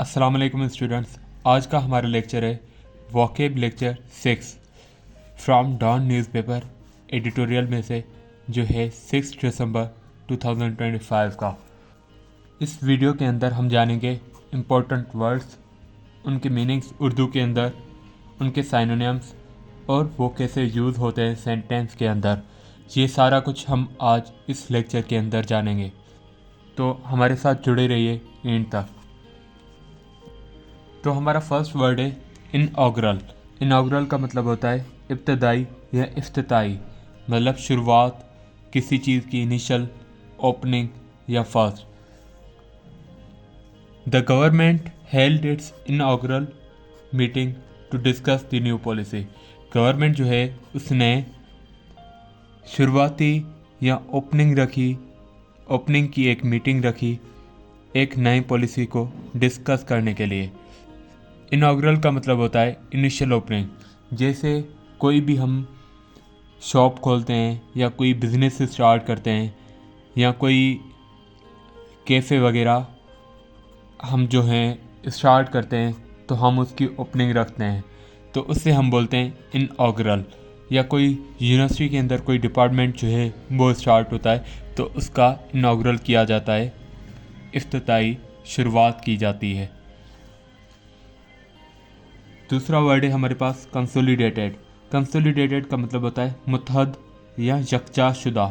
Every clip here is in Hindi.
अस्सलाम वालेकुम स्टूडेंट्स। आज का हमारा लेक्चर है vocab lecture 6 from Dawn newspaper editorial में से, जो है 6 दिसंबर 2025 का। इस वीडियो के अंदर हम जानेंगे इम्पोर्टेंट वर्ड्स, उनके मीनिंग्स उर्दू के अंदर, उनके साइनोनिम्स और वो कैसे यूज़ होते हैं सेंटेंस के अंदर। ये सारा कुछ हम आज इस लेक्चर के अंदर जानेंगे, तो हमारे साथ जुड़े रहिए एंड तक। तो हमारा फर्स्ट वर्ड है इनऑग्रल। इनऑग्रल का मतलब होता है इब्तदाई या इफ्तिताई, मतलब शुरुआत किसी चीज़ की, इनिशियल, ओपनिंग या first. The government held its inaugural meeting to discuss the new policy. Government जो है उसने शुरुआती या ओपनिंग की एक मीटिंग रखी एक नई पॉलिसी को डिस्कस करने के लिए। इनॉग्रल का मतलब होता है इनिशियल ओपनिंग। जैसे कोई भी हम शॉप खोलते हैं या कोई बिज़नेस स्टार्ट करते हैं या कोई कैफ़े वगैरह हम जो हैं स्टार्ट करते हैं, तो हम उसकी ओपनिंग रखते हैं, तो उससे हम बोलते हैं इनऑग्रल। या कोई यूनिवर्सिटी के अंदर कोई डिपार्टमेंट जो है वो स्टार्ट होता है, तो उसका इनऑग्रल किया जाता है, इफ्तिताई शुरुआत की जाती है। दूसरा वर्ड है हमारे पास कंसोलिडेटेड। कंसोलिडेटेड का मतलब होता है मुत्तहद या यकजाशुदा।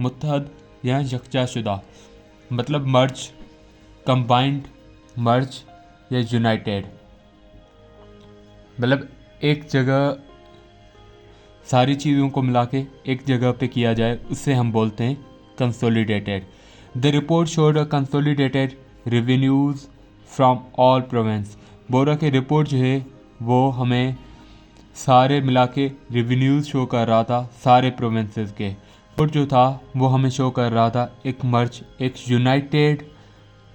मुत्तहद या यकजाशुदा मतलब मर्ज, कंबाइंड, मर्ज या यूनाइटेड, मतलब एक जगह सारी चीज़ों को मिला के एक जगह पे किया जाए, उससे हम बोलते हैं consolidated. The report showed a consolidated revenues from all province. बोरा के रिपोर्ट जो है वो हमें सारे मिला के रेवेन्यूज़ शो कर रहा था सारे प्रोविंसेस के। रिपोर्ट जो था वो हमें शो कर रहा था एक मर्ज, एक यूनाइटेड,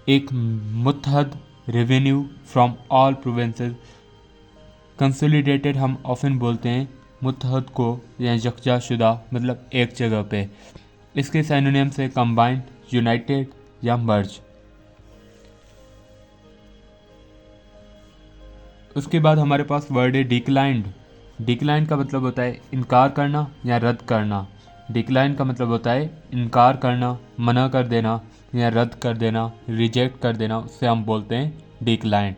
एक मुत्तहद revenue from all provinces. Consolidated हम ऑफन बोलते हैं मुत्तहद को या यकजाशुदा, मतलब एक जगह पे। इसके साइनोनिम्स है कंबाइंड, यूनाइटेड या मर्ज। उसके बाद हमारे पास वर्ड है डिक्लाइंड। डिक्लाइन का मतलब होता है इनकार करना या रद्द करना। डिक्लाइन का मतलब होता है इनकार करना, मना कर देना या रद्द कर देना, रिजेक्ट कर देना, उससे हम बोलते हैं डिक्लाइन।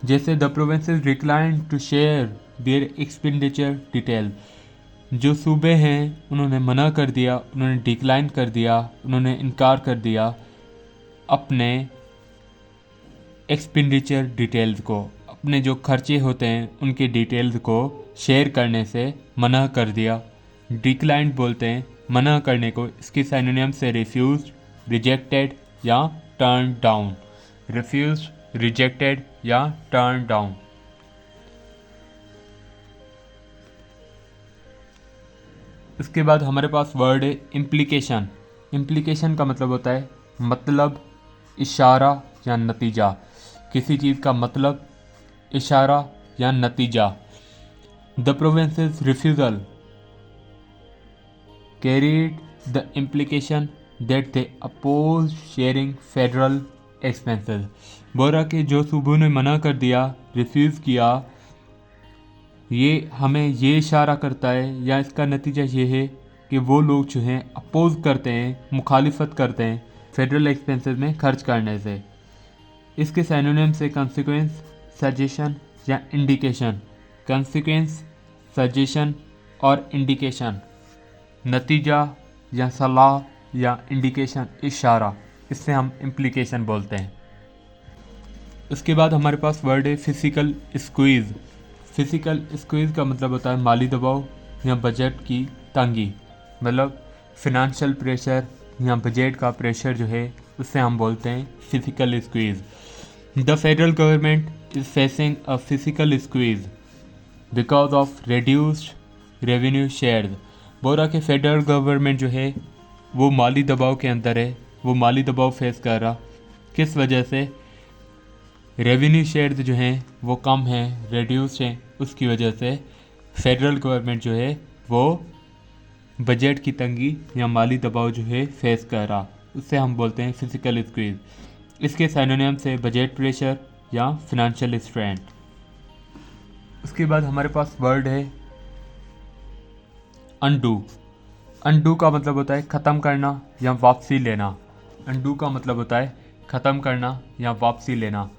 जैसे the provinces decline to share their expenditure detail. जो सूबे हैं उन्होंने मना कर दिया, उन्होंने डिक्लाइन कर दिया, उन्होंने इनकार कर दिया अपने एक्सपेंडिचर डिटेल्स को, अपने जो खर्चे होते हैं उनके डिटेल्स को शेयर करने से मना कर दिया। डिक्लाइन बोलते हैं मना करने को। इसके साइनोनिम से रिफ्यूज, रिजेक्टेड या टर्न डाउन। रिफ्यूज, रिजेक्टेड या टर्न डाउन। इसके बाद हमारे पास वर्ड है इम्प्लीकेशन। इम्प्लीकेशन का मतलब होता है मतलब, इशारा या नतीजा। किसी चीज़ का मतलब, इशारा या नतीजा। The provinces refusal carried the implication that they oppose sharing federal expenses. बोरा के जो सूबों ने मना कर दिया, रिफ्यूज़ किया, ये हमें ये इशारा करता है या इसका नतीजा ये है कि वो लोग जो हैं अपोज करते हैं, मुखालिफत करते हैं फेडरल एक्सपेंसेस में खर्च करने से। इसके साइनोनिम से कंसिक्वेंस, सजेशन या इंडिकेशन। कंसिक्वेंस, सजेशन और इंडिकेशन, नतीजा या सलाह या इंडिकेशन, इशारा, इससे हम इम्प्लीकेशन बोलते हैं। उसके बाद हमारे पास वर्ड है फिजिकल स्क्वीज़। फिजिकल स्क्वीज़ का मतलब होता है माली दबाव या बजट की तंगी, मतलब फिनंशियल प्रेशर या बजट का प्रेशर जो है उससे हम बोलते हैं physical squeeze. The federal government is facing a physical squeeze because of reduced revenue shares. बोरा के फेडरल गवर्नमेंट जो है वो माली दबाव के अंदर है, वो माली दबाव फेस कर रहा। किस वजह से? रेवेन्यू शेयर्स जो हैं वो कम हैं, रेड्यूस्ड हैं, उसकी वजह से फेडरल गवर्नमेंट जो है वो बजट की तंगी या माली दबाव जो है फेस कर रहा, उससे हम बोलते हैं फिजिकल स्क्वीज़। इसके साइनोनिम से बजट प्रेशर या फिनेंशियल स्ट्रेन। उसके बाद हमारे पास वर्ड है अनडू। अनडू का मतलब होता है ख़त्म करना या वापसी लेना। अनडू का मतलब होता है ख़त्म करना या वापसी लेना।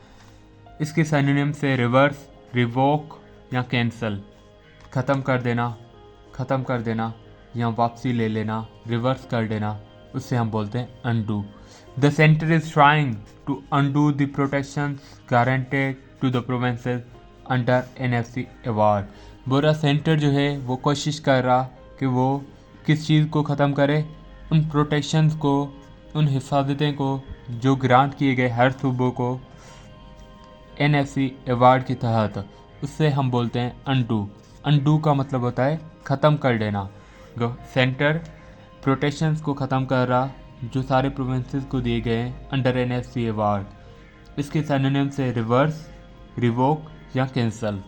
इसके साइनोनिम से रिवर्स, रिवोक या कैंसल। ख़त्म कर देना या वापसी ले लेना, रिवर्स कर देना, उससे हम बोलते हैं undo. The centre is trying to undo the protections guaranteed to the provinces under NFC award. बोरा सेंटर जो है वो कोशिश कर रहा कि वो किस चीज़ को ख़त्म करे, उन प्रोटेक्शंस को, उन हिफाजतें को जो ग्रांट किए गए हर सूबों को NFC अवार्ड के तहत, उससे हम बोलते हैं अनडू। अनडू का मतलब होता है ख़त्म कर देना। सेंटर प्रोटेक्शंस को ख़त्म कर रहा जो सारे प्रोविंसेस को दिए गए हैं अंडर NFC अवार्ड। इसके सिनोनिम से रिवर्स, रिवोक या कैंसल।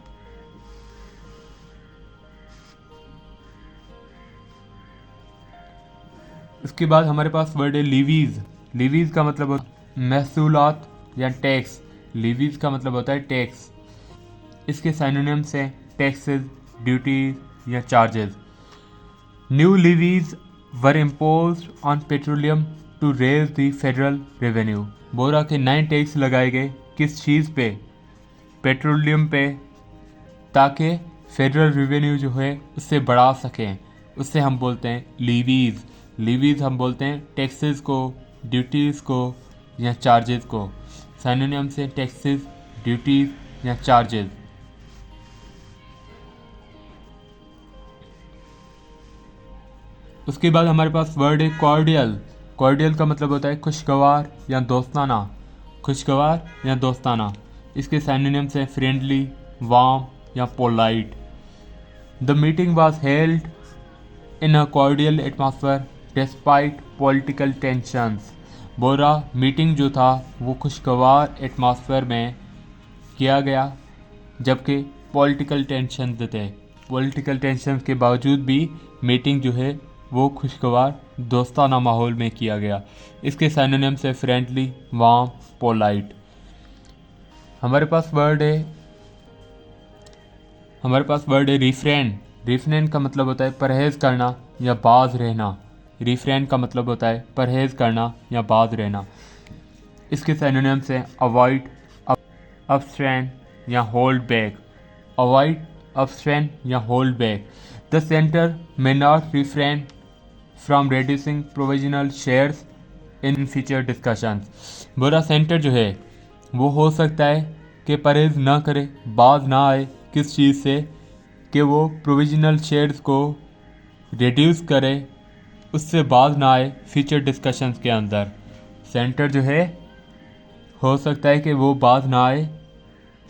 उसके बाद हमारे पास वर्ड है लीवीज़। लीवीज़ का मतलब महसूलात या टैक्स। लीवीज़ का मतलब होता है टैक्स। इसके सिनोनिम से टैक्सेस, ड्यूटीज या charges. New levies were imposed on petroleum to raise the federal revenue. बोरा के नए टैक्स लगाए गए किस चीज़ पे? पेट्रोलियम पे, ताकि फेडरल रेवेन्यू जो है उससे बढ़ा सकें। उससे हम बोलते हैं लीवीज़। लीवीज़ हम बोलते हैं टैक्सेस को, ड्यूटीज़ को या चार्जेस को। सिनोनिम से टैक्सेस, ड्यूटीज़ या चार्जेस। उसके बाद हमारे पास वर्ड है कॉर्डियल। कॉर्डियल का मतलब होता है खुशगवार या दोस्ताना। खुशगवार या दोस्ताना। इसके सिनोनिम्स हैं फ्रेंडली, वार्म या polite. The meeting was held in a cordial atmosphere despite political tensions. Bora meeting जो था वो खुशगवार एटमॉस्फेयर में किया गया जबकि पॉलिटिकल टेंशन थे। पॉलिटिकल टेंशन के बावजूद भी मीटिंग जो है वो खुशगवार दोस्ताना माहौल में किया गया। इसके सिनोनिम से फ्रेंडली, वार्म, पोलाइट। हमारे पास वर्ड है रिफ्रेन। रिफ्रेन का मतलब होता है परहेज़ करना या बाज रहना। रिफ्रेन का मतलब होता है परहेज़ करना या बाज रहना। इसके सिनोनिम से अवॉइड, अब्स्ट्रेन या होल्ड बैक। अवॉइड, अब्स्ट्रेन या hold back. The centre may not refrain from reducing provisional shares in future discussions। Bora centre जो है वो हो सकता है कि परहेज ना करे, बाज ना आए किस चीज़ से, कि वो प्रोविजनल शेयर्स को रिड्यूस करे, उससे बाज ना आए फ्यूचर डिस्कशंस के अंदर। सेंटर जो है हो सकता है कि वो बाज ना आए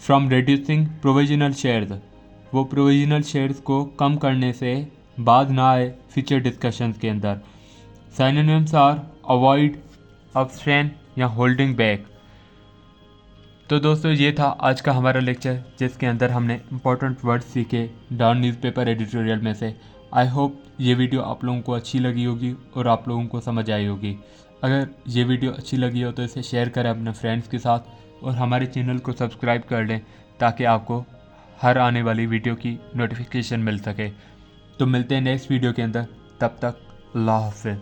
फ्रॉम रिड्यूसिंग प्रोविजनल शेयर्स, वो प्रोविजनल शेयर्स को कम करने से बात ना आए फ्यूचर डिस्कशंस के अंदर। सिनोनिम्स आर अवॉइड, अब्स्ट्रेन या होल्डिंग बैक। तो दोस्तों ये था आज का हमारा लेक्चर जिसके अंदर हमने इंपॉर्टेंट वर्ड्स सीखे डॉन न्यूज़पेपर एडिटोरियल में से। आई होप ये वीडियो आप लोगों को अच्छी लगी होगी और आप लोगों को समझ आई होगी। अगर ये वीडियो अच्छी लगी हो तो इसे शेयर करें अपने फ्रेंड्स के साथ और हमारे चैनल को सब्सक्राइब कर लें ताकि आपको हर आने वाली वीडियो की नोटिफिकेशन मिल सके। तो मिलते हैं नेक्स्ट वीडियो के अंदर, तब तक अल्लाह हाफ़िज़।